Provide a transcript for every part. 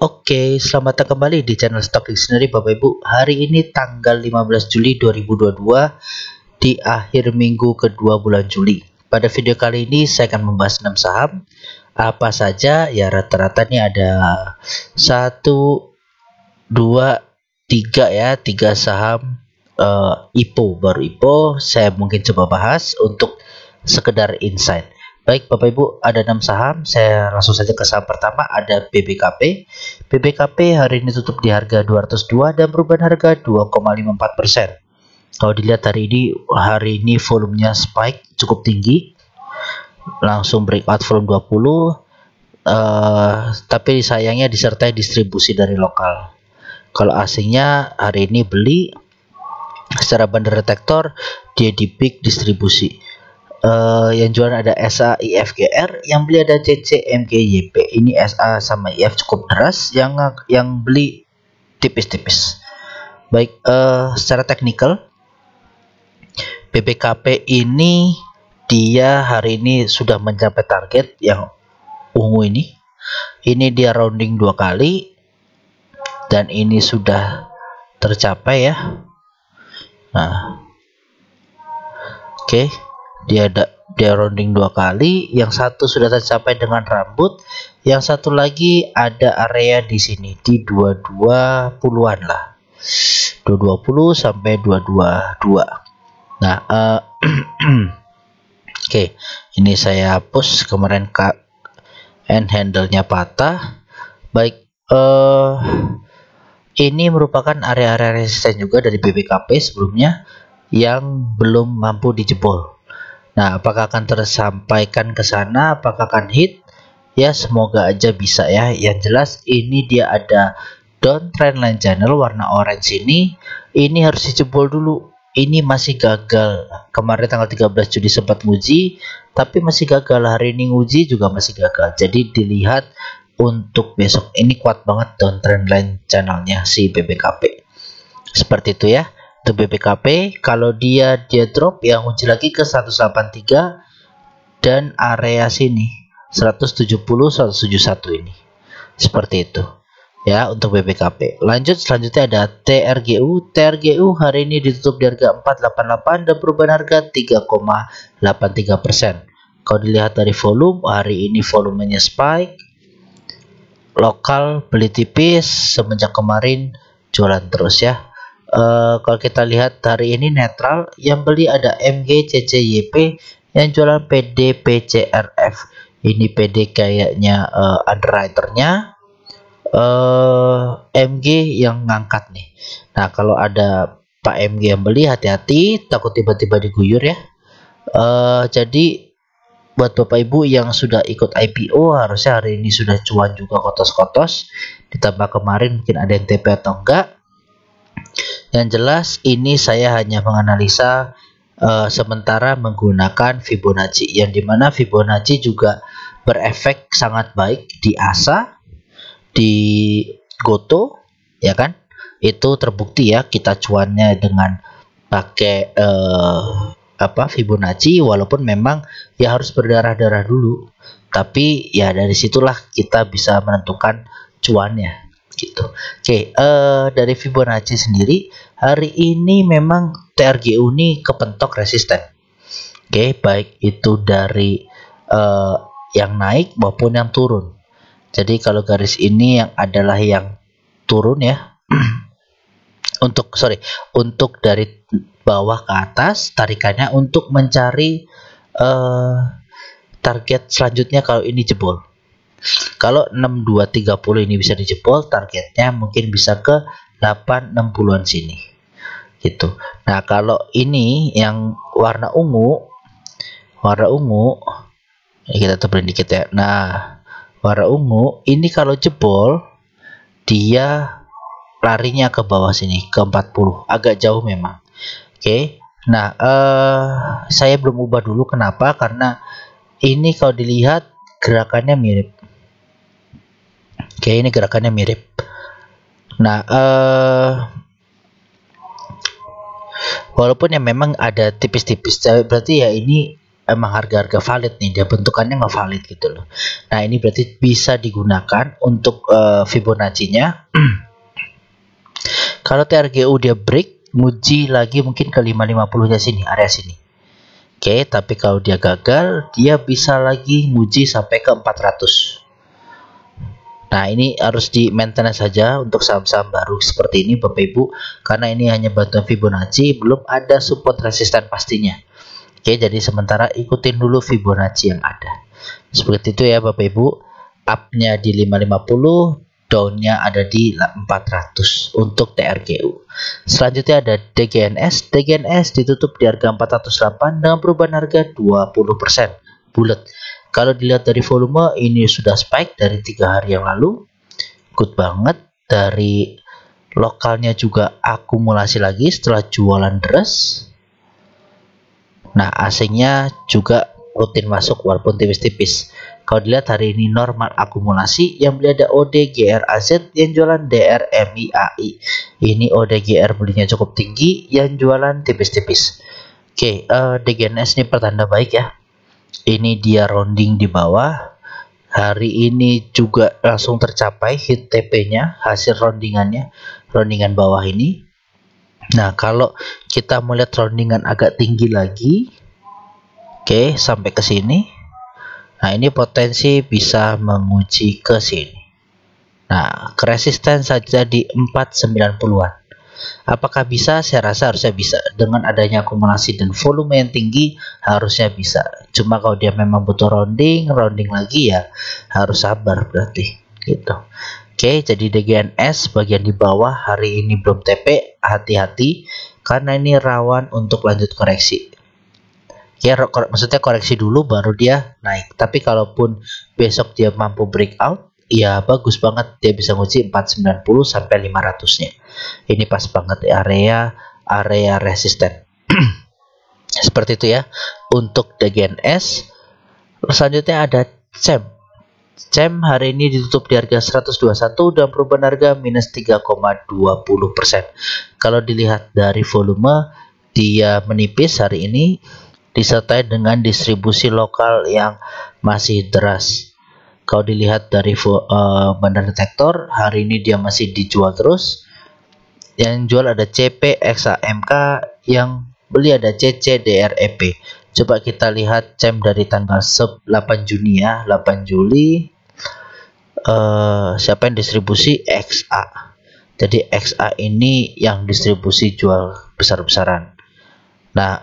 Oke, selamat datang kembali di channel Stock Dictionary Bapak Ibu. Hari ini tanggal 15 Juli 2022 di akhir minggu kedua bulan Juli. Pada video kali ini saya akan membahas 6 saham. Apa saja? Ya rata-rata ini ada 1, 2, 3 ya, 3 saham IPO, baru IPO saya mungkin coba bahas untuk sekedar insight. Baik Bapak Ibu, ada 6 saham. Saya langsung saja ke saham pertama, ada BBKP. BBKP hari ini tutup di harga 202 dan perubahan harga 2,54%. Kalau dilihat hari ini volumenya spike cukup tinggi. Langsung breakout volume 20. Tapi sayangnya disertai distribusi dari lokal. Kalau asingnya hari ini beli secara bundle detektor, dia di peak distribusi. Yang jualan ada SA, IFGR, yang beli ada CC, MKYP. Ini SA sama IF cukup deras, yang beli tipis-tipis. Baik, secara teknikal BBKP ini dia hari ini sudah mencapai target yang ungu ini. Ini dia rounding 2 kali dan ini sudah tercapai ya. Nah, oke. Dia rounding 2 kali, yang satu sudah tercapai dengan rambut, yang satu lagi ada area di sini di 220-an lah, 220 sampai 222. Nah, oke, ini saya hapus kemarin handle-nya patah. Baik, ini merupakan area-area resisten juga dari BBKP sebelumnya yang belum mampu dijebol. Nah, apakah akan tersampaikan ke sana? Apakah akan hit? Ya, semoga aja bisa ya. Yang jelas ini dia ada downtrend line channel warna orange ini. Ini harus dijebol dulu. Ini masih gagal. Kemarin tanggal 13 Juli sempat nguji, tapi masih gagal. Hari ini nguji juga masih gagal. Jadi dilihat untuk besok. Ini kuat banget downtrend line channelnya si BBKP. Seperti itu ya. Untuk BBKP, kalau dia drop yang uji lagi ke 183 dan area sini 170 171 ini. Seperti itu ya untuk BBKP. Selanjutnya ada TRGU. TRGU hari ini ditutup di harga 488 dan perubahan harga 3,83%. Kalau dilihat dari volume, hari ini volumenya spike. Lokal beli tipis, semenjak kemarin jualan terus ya. Kalau kita lihat hari ini netral, yang beli ada MG, CCYP, yang jualan PD, PCRF. Ini PD kayaknya underwriternya, MG yang ngangkat nih. Nah, kalau ada Pak MG yang beli, hati-hati, takut tiba-tiba diguyur ya. Jadi buat Bapak Ibu yang sudah ikut IPO, harusnya hari ini sudah cuan juga kotos-kotos. Ditambah kemarin mungkin ada yang TP atau enggak. Yang jelas ini saya hanya menganalisa sementara menggunakan Fibonacci, yang dimana Fibonacci juga berefek sangat baik di ASA, di Goto, ya kan? Itu terbukti ya, kita cuannya dengan pakai Fibonacci, walaupun memang ya harus berdarah-darah dulu, tapi ya dari situlah kita bisa menentukan cuannya gitu. Oke, dari Fibonacci sendiri hari ini memang TRGU ini kepentok resisten. Oke, baik itu dari yang naik maupun yang turun. Jadi kalau garis ini yang adalah yang turun ya. untuk dari bawah ke atas tarikannya untuk mencari target selanjutnya kalau ini jebol. Kalau 6230 ini bisa dijebol, targetnya mungkin bisa ke 860-an sini. Gitu. Nah, kalau ini yang warna ungu, ini kita tebalin dikit ya. Nah, warna ungu ini kalau jebol dia larinya ke bawah sini ke 40, agak jauh memang. Oke. Nah, saya belum ubah dulu, kenapa? Karena ini kalau dilihat gerakannya mirip. Oke, ini gerakannya mirip. Nah, walaupun ya memang ada tipis-tipis, berarti ya ini emang harga-harga valid nih, dia bentukannya nggak valid gitu loh. Nah ini berarti bisa digunakan untuk Fibonacci-nya. Kalau TRGU dia break, nguji lagi mungkin ke 550 nya sini, area sini. Oke, tapi kalau dia gagal, dia bisa lagi nguji sampai ke 400. Nah ini harus di maintenance saja untuk saham-saham baru seperti ini Bapak Ibu, karena ini hanya bantuan Fibonacci, belum ada support resisten pastinya. Oke, jadi sementara ikutin dulu Fibonacci yang ada. Seperti itu ya Bapak Ibu, up-nya di 550, down-nya ada di 400 untuk TRGU. Selanjutnya ada DGNS. DGNS ditutup di harga 408 dengan perubahan harga 20% bulat. Kalau dilihat dari volume, ini sudah spike dari 3 hari yang lalu, good banget. Dari lokalnya juga akumulasi lagi setelah jualan deras. Nah asingnya juga rutin masuk walaupun tipis-tipis. Kalau dilihat hari ini normal akumulasi, yang beli ada ODGR AZ, yang jualan DRMIAI. Ini ODGR belinya cukup tinggi, yang jualan tipis-tipis. Oke, DGNS ini pertanda baik ya. Ini dia rounding di bawah. Hari ini juga langsung tercapai hit TP-nya, hasil roundingannya, roundingan bawah ini. Nah kalau kita melihat roundingan agak tinggi lagi, oke, sampai ke sini. Nah ini potensi bisa menguji ke sini. Nah resisten saja di 490-an. Apakah bisa? Saya rasa harusnya bisa. Dengan adanya akumulasi dan volume yang tinggi, harusnya bisa. Cuma kalau dia memang butuh rounding lagi ya harus sabar berarti gitu. Oke, jadi DGNS bagian di bawah hari ini belum TP, hati-hati karena ini rawan untuk lanjut koreksi. Ya, maksudnya koreksi dulu baru dia naik. Tapi kalaupun besok dia mampu breakout, ya bagus banget, dia bisa nguji 490 sampai 500-nya. Ini pas banget area resisten. Seperti itu ya untuk DGNS. Selanjutnya ada CEM. CEM hari ini ditutup di harga 121 dan perubahan harga minus 3,20%. Kalau dilihat dari volume, dia menipis hari ini disertai dengan distribusi lokal yang masih deras. Kalau dilihat dari bandar detektor, hari ini dia masih dijual terus. Yang jual ada CP, XAMK, yang beli ada CC, DREP. Coba kita lihat CEM dari tanggal 8 Juni ya, 8 Juli. Siapa yang distribusi? XA. Jadi XA ini yang distribusi jual besar-besaran. Nah,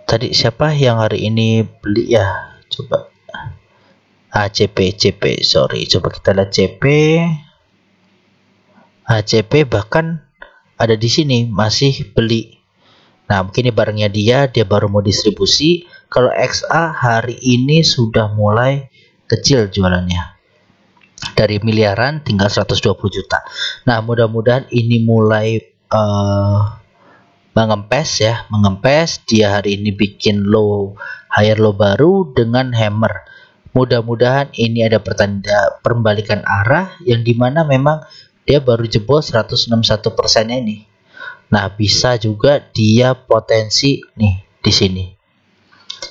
tadi siapa yang hari ini beli ya? Coba CP, sorry, coba kita lihat CP. CP bahkan ada di sini masih beli. Nah mungkin ini barangnya dia baru mau distribusi. Kalau XA hari ini sudah mulai kecil jualannya, dari miliaran tinggal 120 juta. Nah mudah-mudahan ini mulai mengempes ya, dia hari ini bikin higher low baru dengan hammer. Mudah-mudahan ini ada pertanda perbalikan arah, yang dimana memang dia baru jebol 161% ini. Nah bisa juga dia potensi nih di sini,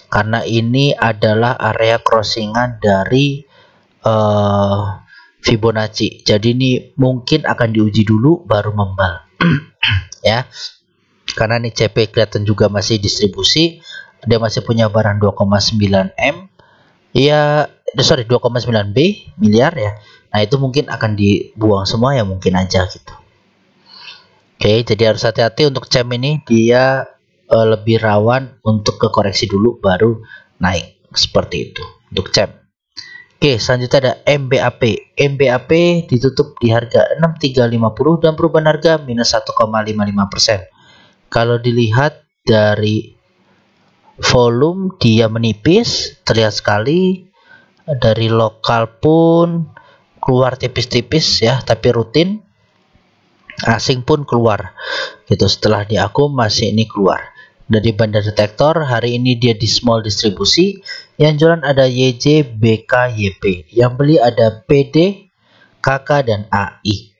karena ini adalah area crossingan dari Fibonacci. Jadi ini mungkin akan diuji dulu baru membal. Ya, karena nih CP kelihatan juga masih distribusi, dia masih punya barang 2,9 M ya, 2,9 B miliar ya. Nah itu mungkin akan dibuang semua ya, mungkin aja gitu. Oke, jadi harus hati-hati untuk CEM ini, dia lebih rawan untuk ke koreksi dulu baru naik, seperti itu untuk CEM. Oke, selanjutnya ada MBAP. MBAP ditutup di harga 6350 dan perubahan harga minus 1,55%. Kalau dilihat dari volume, dia menipis, terlihat sekali. Dari lokal pun keluar tipis-tipis ya, tapi rutin. Asing pun keluar gitu, setelah diakum masih ini keluar. Dari bandar detektor hari ini dia di small distribusi, yang jualan ada YJ, BK, YP, yang beli ada PD, KK, dan AI.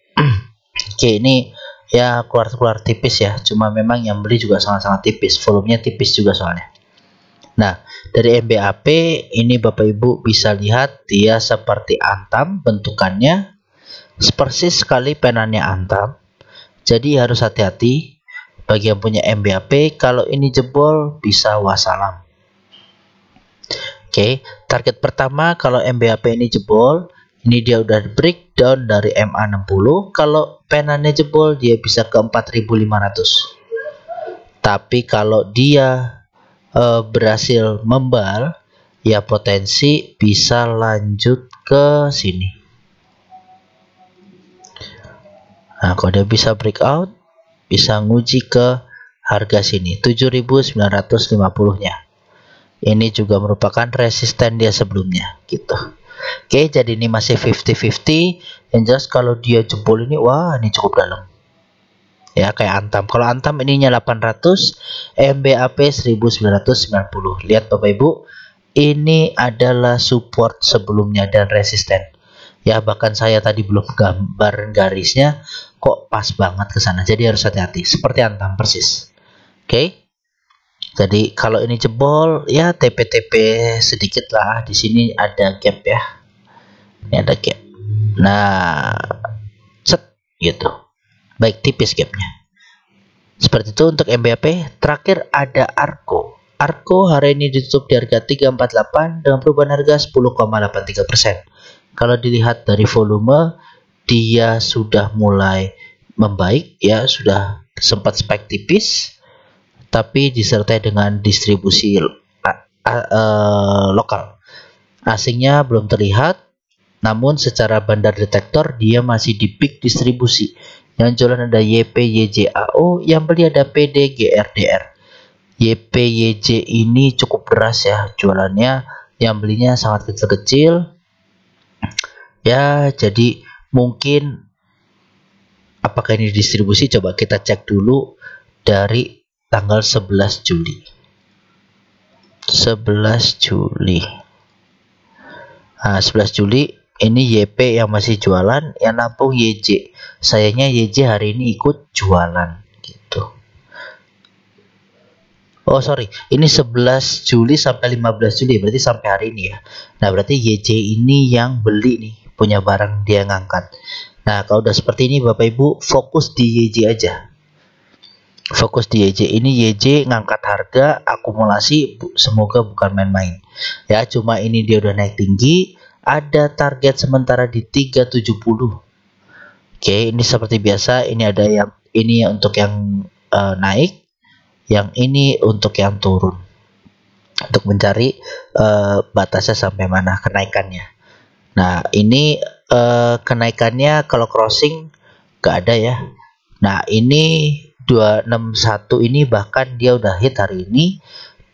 Oke, ini ya keluar tipis ya, cuma memang yang beli juga sangat-sangat tipis, volumenya tipis juga soalnya. Nah, dari MBAP ini Bapak Ibu bisa lihat dia seperti Antam bentukannya, persis sekali penanya Antam. Jadi harus hati-hati bagi yang punya MBAP, kalau ini jebol bisa wassalam. Oke, target pertama kalau MBAP ini jebol, ini dia udah breakdown dari MA60. Kalau penanya jebol dia bisa ke 4.500. Tapi kalau dia berhasil membal, ya potensi bisa lanjut ke sini. Nah, kalau dia bisa breakout, bisa nguji ke harga sini 7.950-nya. Ini juga merupakan resisten dia sebelumnya gitu. Oke, jadi ini masih 50-50. Yang jelas kalau dia jebol ini, wah ini cukup dalam ya, kayak Antam. Kalau Antam ininya 800, MBAP 1990. Lihat Bapak Ibu, ini adalah support sebelumnya dan resisten ya, bahkan saya tadi belum gambar garisnya, kok pas banget ke sana. Jadi harus hati-hati seperti Antam persis. Oke, jadi kalau ini jebol ya TP-TP sedikit lah. Di sini ada gap ya, ini ada gap. Nah, set gitu. Baik, tipis gapnya. Seperti itu untuk MBAP. Terakhir ada Arko. Arko hari ini ditutup di harga 348 dengan perubahan harga 10,83%. Kalau dilihat dari volume, dia sudah mulai membaik ya, sudah sempat spike tipis, tapi disertai dengan distribusi lokal. Asingnya belum terlihat, namun secara bandar detektor dia masih di peak distribusi. Yang jualan ada YP, YJ, AO, yang beli ada PD, GRDR. YP, YJ ini cukup deras ya jualannya, yang belinya sangat kecil-kecil. Ya, jadi mungkin apakah ini distribusi? Coba kita cek dulu dari tanggal 11 Juli. 11 Juli. Nah, 11 Juli ini YP yang masih jualan, yang nampung YJ. Sayangnya YJ hari ini ikut jualan gitu. Oh sorry, ini 11 Juli sampai 15 Juli, berarti sampai hari ini ya. Nah berarti YJ ini yang beli nih, punya barang dia ngangkat. Nah kalau udah seperti ini Bapak Ibu, fokus di YJ aja. Fokus di YJ. Ini YJ ngangkat harga, akumulasi, semoga bukan main-main ya. Cuma ini dia udah naik tinggi. Ada target sementara di 370. Oke, ini seperti biasa, ini ada yang ini untuk yang naik, yang ini untuk yang turun. Untuk mencari batasnya sampai mana kenaikannya. Nah, ini kenaikannya kalau crossing gak ada ya. Nah, ini 261 ini bahkan dia udah hit hari ini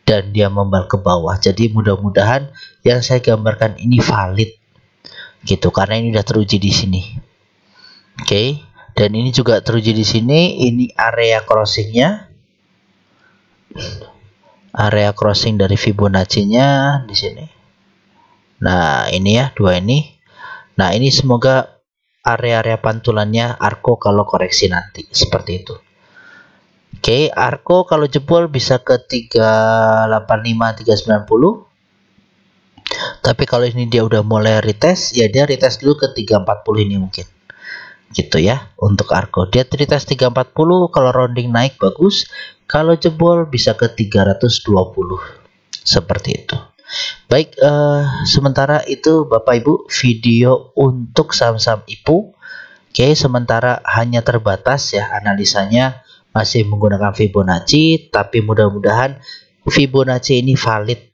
dan dia membal ke bawah. Jadi mudah-mudahan yang saya gambarkan ini valid gitu, karena ini udah teruji di sini. Oke, dan ini juga teruji di sini. Ini area crossingnya, area crossing dari Fibonacci-nya di sini. Nah ini ya, dua ini. Nah ini semoga area-area pantulannya Arko kalau koreksi nanti seperti itu. Oke, Arko kalau jebol bisa ke 385, 390. Tapi kalau ini dia udah mulai retest, ya dia retest dulu ke 340 ini mungkin. Gitu ya untuk Arko. Dia retest 340, kalau rounding naik bagus. Kalau jebol bisa ke 320. Seperti itu. Baik, sementara itu Bapak Ibu video untuk saham-saham IPU. Oke, sementara hanya terbatas ya analisanya, masih menggunakan Fibonacci, tapi mudah-mudahan Fibonacci ini valid.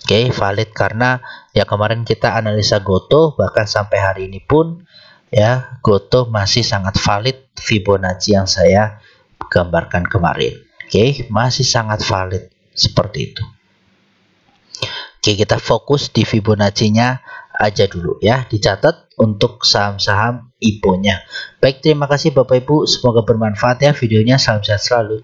Oke, valid karena ya kemarin kita analisa Goto, bahkan sampai hari ini pun ya Goto masih sangat valid Fibonacci yang saya gambarkan kemarin. Oke, masih sangat valid seperti itu. Oke, kita fokus di Fibonacci-nya aja dulu ya, dicatat untuk saham-saham IPO-nya. Baik, terima kasih Bapak Ibu, semoga bermanfaat ya videonya. Salam sehat selalu.